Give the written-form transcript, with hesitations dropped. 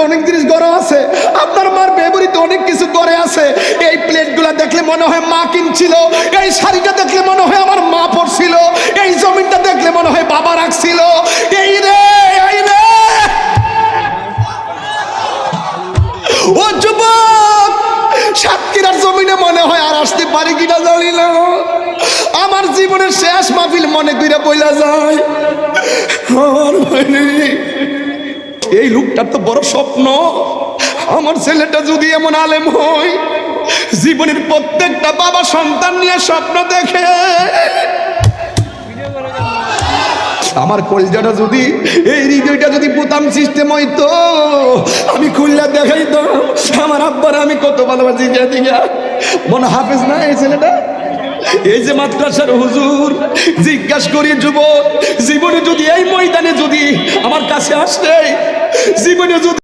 অনেক জিনিস গড়ে আছে, আপনার মার ব্যবহৃত অনেক কিছু গড়ে আছে। এই প্লেটগুলা দেখলে মনে হয় মা কিনছিল, এই শাড়িটা দেখলে মনে হয় আমার মা পরছিল, এই জমিনটা দেখলে মনে হয় বাবা রাখছিল। এই রে এই রে ও যুবক, সাতক্ষীরার জমিনে মনে হয় আর আসতে পারি কিনা জানি না। আমার জীবনের শেষ মাহফিল মনে কইরা বইলা যায়। এই লোকটার তো বড় স্বপ্ন, আমার ছেলেটা যদি এমন আলেম হয়। জীবনের প্রত্যেকটা বাবা সন্তান নিয়ে স্বপ্ন দেখে। আমার কলজাটা যদি, এই হৃদয়টা যদি বোতাম সিস্টেম হইতো, আমি খুললা দেখাইতাম আমার আব্বার আমি কত ভালোবাসি। দিঘা মনে হাফেজ না এই ছেলেটা, এই যে মাদ্রাসার হুজুর। জিজ্ঞাসা করি যুবক, জীবনে যদি এই ময়দানে যদি আমার কাছে আসতে, জীবনে যদি